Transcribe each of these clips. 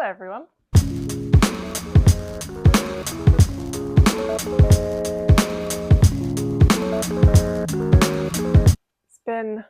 Hello everyone. It's been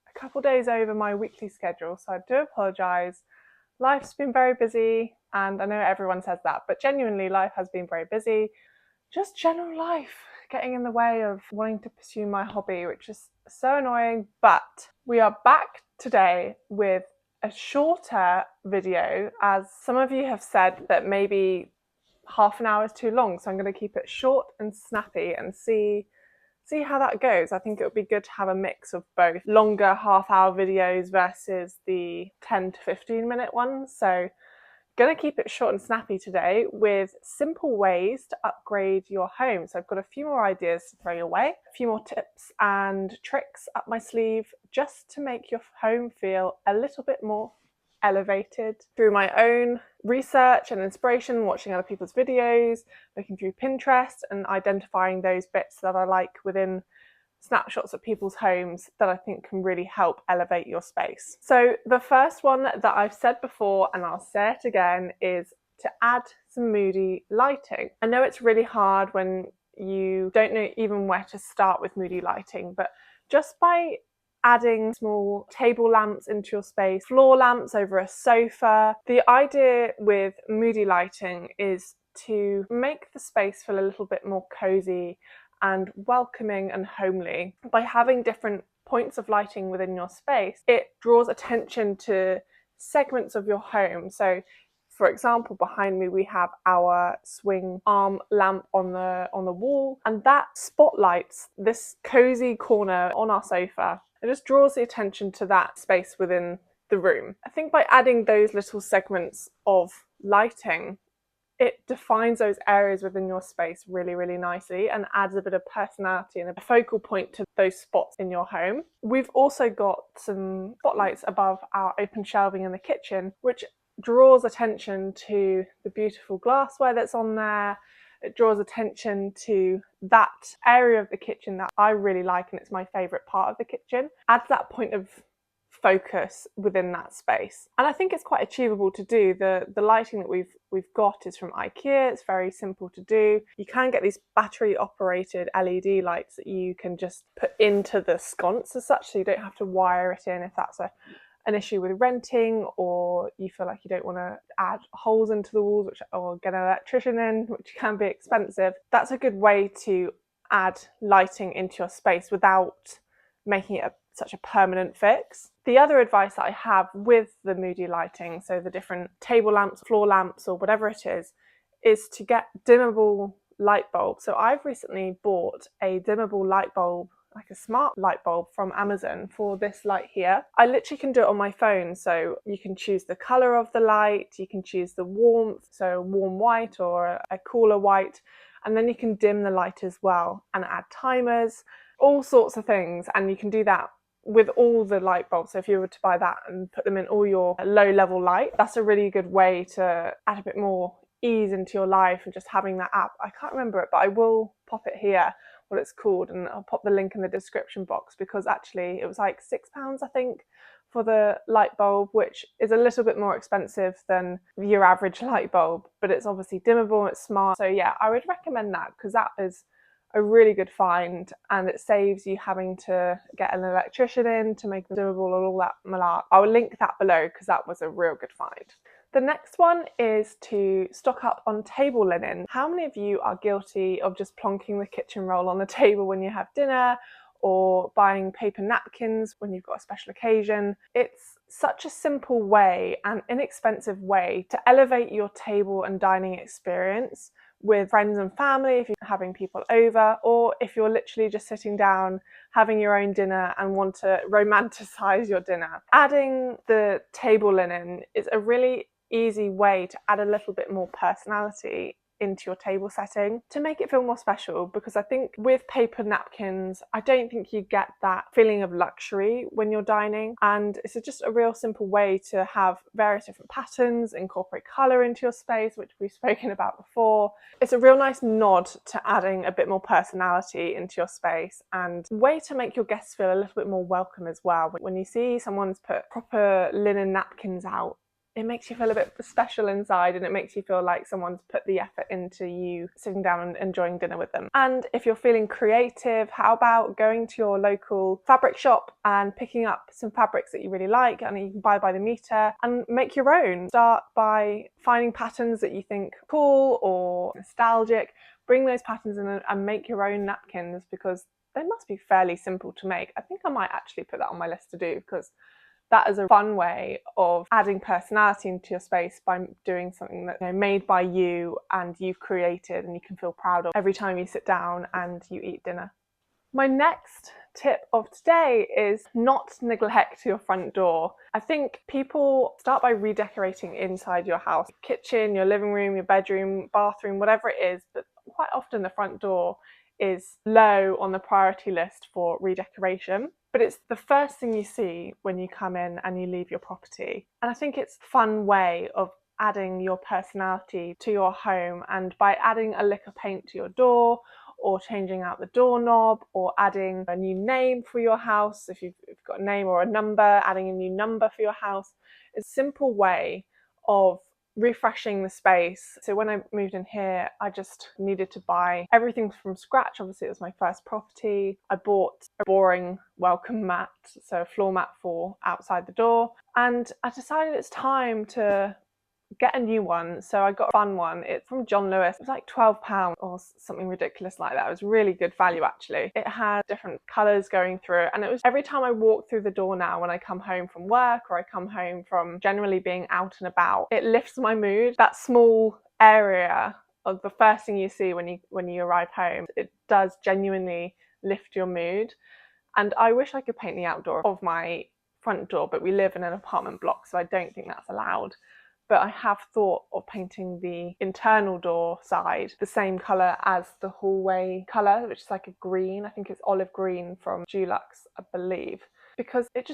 a couple days over my weekly schedule, so I do apologise. Life's been very busy, and I know everyone says that, but genuinely life has been very busy. Just general life getting in the way of wanting to pursue my hobby, which is so annoying. But we are back today with a shorter video, as some of you have said that maybe half an hour is too long, so I'm going to keep it short and snappy and see how that goes. I think it would be good to have a mix of both longer half-hour videos versus the 10 to 15 minute ones. So going to keep it short and snappy today with simple ways to upgrade your home. So I've got a few more ideas to throw your way, a few more tips and tricks up my sleeve just to make your home feel a little bit more elevated through my own research and inspiration, watching other people's videos, looking through Pinterest and identifying those bits that I like within snapshots of people's homes that I think can really help elevate your space. So the first one that I've said before, and I'll say it again, is to add some moody lighting. I know it's really hard when you don't know even where to start with moody lighting, but just by adding small table lamps into your space, floor lamps over a sofa. The idea with moody lighting is to make the space feel a little bit more cozy and welcoming and homely. By having different points of lighting within your space, it draws attention to segments of your home. So for example, behind me we have our swing arm lamp on the wall, and that spotlights this cozy corner on our sofa. It just draws the attention to that space within the room. I think by adding those little segments of lighting, it defines those areas within your space really, really nicely and adds a bit of personality and a focal point to those spots in your home. We've also got some spotlights above our open shelving in the kitchen, which draws attention to the beautiful glassware that's on there. It draws attention to that area of the kitchen that I really like, and it's my favourite part of the kitchen. Adds that point of focus within that space, and I think it's quite achievable to do. The lighting that we've got is from IKEA. It's very simple to do. You can get these battery operated LED lights that you can just put into the sconce as such, so you don't have to wire it in if that's an issue with renting, or you feel like you don't want to add holes into the walls or get an electrician in, which can be expensive. That's a good way to add lighting into your space without making it such a permanent fix. The other advice that I have with the moody lighting, so the different table lamps, floor lamps, or whatever it is to get dimmable light bulbs. So I've recently bought a dimmable light bulb, like a smart light bulb from Amazon, for this light here. I literally can do it on my phone, so you can choose the colour of the light, you can choose the warmth, so a warm white or a cooler white, and then you can dim the light as well and add timers, all sorts of things, and you can do that with all the light bulbs. So if you were to buy that and put them in all your low level light, that's a really good way to add a bit more ease into your life. And just having that app, I can't remember it, but I will pop it here, what it's called, and I'll pop the link in the description box, because actually it was like £6 I think for the light bulb, which is a little bit more expensive than your average light bulb, but it's obviously dimmable, it's smart. So yeah, I would recommend that, because that is a really good find, and it saves you having to get an electrician in to make them dimmable and all that malark. I will link that below, because that was a real good find. The next one is to stock up on table linen. How many of you are guilty of just plonking the kitchen roll on the table when you have dinner, or buying paper napkins when you've got a special occasion? It's such a simple way and inexpensive way to elevate your table and dining experience with friends and family, if you're having people over, or if you're literally just sitting down having your own dinner and want to romanticize your dinner. Adding the table linen is a really easy way to add a little bit more personality into your table setting to make it feel more special, because I think with paper napkins, I don't think you get that feeling of luxury when you're dining, and it's just a real simple way to have various different patterns, incorporate colour into your space, which we've spoken about before. It's a real nice nod to adding a bit more personality into your space, and a way to make your guests feel a little bit more welcome as well. When you see someone's put proper linen napkins out, it makes you feel a bit special inside, and it makes you feel like someone's put the effort into you sitting down and enjoying dinner with them. And if you're feeling creative, how about going to your local fabric shop and picking up some fabrics that you really like and you can buy by the meter and make your own. Start by finding patterns that you think cool or nostalgic. Bring those patterns in and make your own napkins, because they must be fairly simple to make. I think I might actually put that on my list to do, because that is a fun way of adding personality into your space by doing something that's made by you and you've created and you can feel proud of every time you sit down and you eat dinner. My next tip of today is not neglect your front door. I think people start by redecorating inside your house, kitchen, your living room, your bedroom, bathroom, whatever it is, but quite often the front door is low on the priority list for redecoration. But it's the first thing you see when you come in and you leave your property. And I think it's a fun way of adding your personality to your home, and by adding a lick of paint to your door, or changing out the doorknob, or adding a new name for your house, if you've got a name or a number, adding a new number for your house, is a simple way of refreshing the space. So when I moved in here, I just needed to buy everything from scratch. Obviously, it was my first property. I bought a boring welcome mat, so a floor mat for outside the door, and I decided it's time to get a new one. So I got a fun one. It's from John Lewis. It was like £12 or something ridiculous like that. It was really good value, actually. It had different colours going through it, and it was every time I walk through the door now when I come home from work, or I come home from generally being out and about, it lifts my mood. That small area of the first thing you see when you arrive home, it does genuinely lift your mood. And I wish I could paint the outdoor of my front door, but we live in an apartment block, so I don't think that's allowed. But I have thought of painting the internal door side the same colour as the hallway colour, which is like a green. I think it's olive green from Dulux, I believe, because it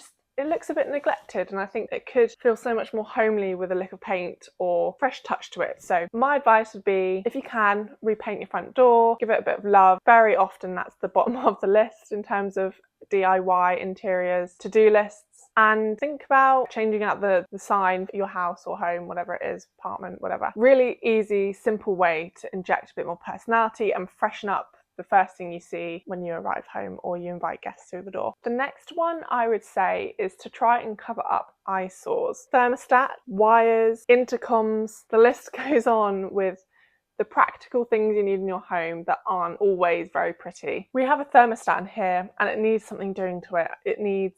looks a bit neglected, and I think it could feel so much more homely with a lick of paint or fresh touch to it. So my advice would be, if you can, repaint your front door, give it a bit of love. Very often that's the bottom of the list in terms of DIY interiors to-do lists. And think about changing out the sign for your house or home, whatever it is, apartment, whatever. Really easy, simple way to inject a bit more personality and freshen up the first thing you see when you arrive home or you invite guests through the door. The next one I would say is to try and cover up eyesores. Thermostat, wires, intercoms, the list goes on with the practical things you need in your home that aren't always very pretty. We have a thermostat in here and it needs something doing to it. It needs,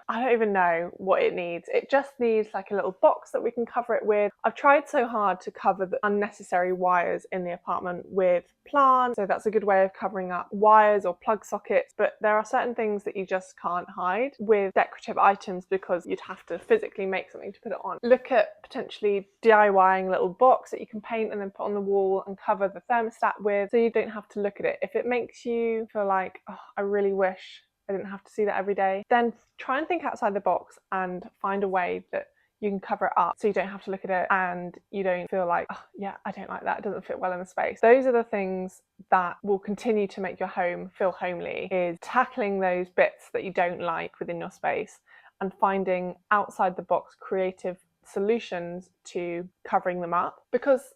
I don't even know what it needs. It just needs like a little box that we can cover it with. I've tried so hard to cover the unnecessary wires in the apartment with plants, so that's a good way of covering up wires or plug sockets, but there are certain things that you just can't hide with decorative items because you'd have to physically make something to put it on. Look at potentially DIYing a little box that you can paint and then put on the wall and cover the thermostat with, so you don't have to look at it. If it makes you feel like, oh, I really wish I didn't have to see that every day, then try and think outside the box and find a way that you can cover it up so you don't have to look at it and you don't feel like, oh yeah, I don't like that, it doesn't fit well in the space. Those are the things that will continue to make your home feel homely, is tackling those bits that you don't like within your space and finding outside the box creative solutions to covering them up. Because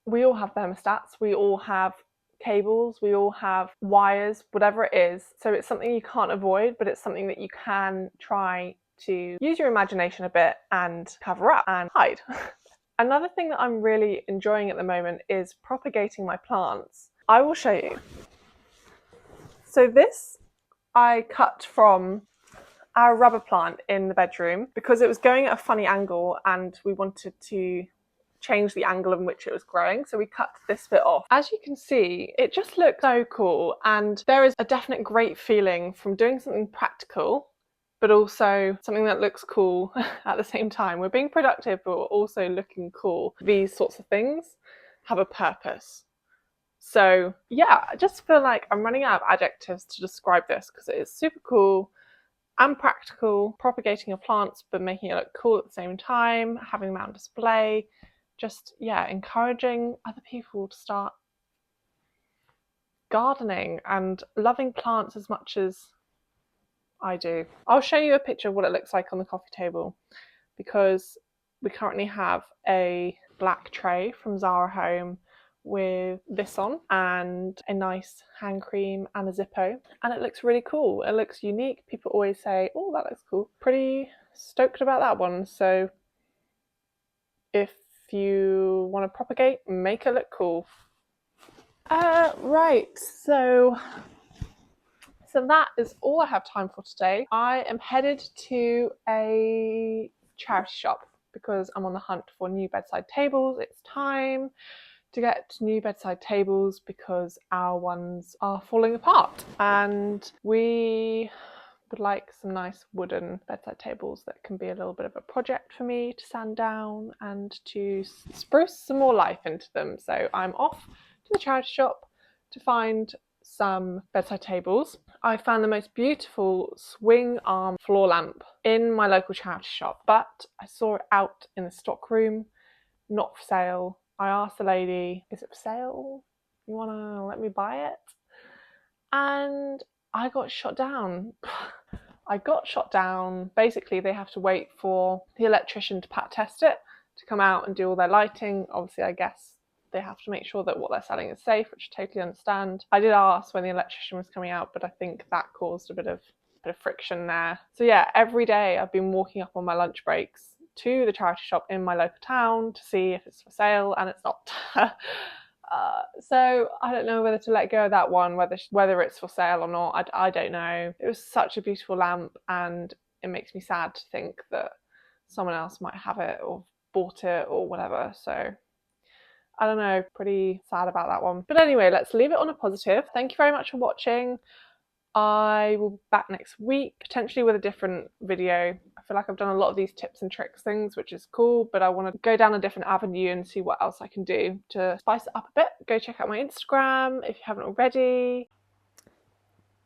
we all have thermostats, we all have cables, we all have wires, whatever it is. So it's something you can't avoid, but it's something that you can try to use your imagination a bit and cover up and hide. Another thing that I'm really enjoying at the moment is propagating my plants. I will show you. So this I cut from our rubber plant in the bedroom because it was going at a funny angle and we wanted to change the angle in which it was growing, so we cut this bit off. As you can see, it just looks so cool, and there is a definite great feeling from doing something practical but also something that looks cool at the same time. We're being productive but we're also looking cool. These sorts of things have a purpose. So yeah, I just feel like I'm running out of adjectives to describe this because it is super cool and practical, propagating your plants but making it look cool at the same time, having them on display. Just, yeah, encouraging other people to start gardening and loving plants as much as I do. I'll show you a picture of what it looks like on the coffee table because We currently have a black tray from Zara Home with this on and a nice hand cream and a Zippo, and it looks really cool. It looks unique. People always say, oh, that looks cool. Pretty stoked about that one. So if you want to propagate, make it look cool. Right, so that is all I have time for today. I am headed to a charity shop because I'm on the hunt for new bedside tables. It's time to get new bedside tables because our ones are falling apart, and we would like some nice wooden bedside tables that can be a little bit of a project for me to sand down and to spruce some more life into them. So I'm off to the charity shop to find some bedside tables. I found the most beautiful swing arm floor lamp in my local charity shop, but I saw it out in the stock room, not for sale. I asked the lady, is it for sale? You want to let me buy it? And I got shot down. Basically, they have to wait for the electrician to pat test it, to come out and do all their lighting. Obviously, I guess they have to make sure that what they're selling is safe, which I totally understand. I did ask when the electrician was coming out, but I think that caused a bit of friction there. So yeah, every day I've been walking up on my lunch breaks to the charity shop in my local town to see if it's for sale, and it's not. So I don't know whether to let go of that one, whether it's for sale or not. I don't know. It was such a beautiful lamp, and it makes me sad to think that someone else might have it or bought it or whatever. So I don't know, pretty sad about that one. But anyway, let's leave it on a positive. Thank you very much for watching. I will be back next week, potentially with a different video. I feel like I've done a lot of these tips and tricks things, which is cool, but I want to go down a different avenue and see what else I can do to spice it up a bit. Go check out my Instagram if you haven't already.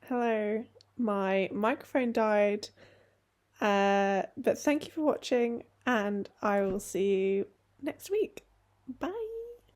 Hello, my microphone died, but thank you for watching, and I will see you next week. Bye.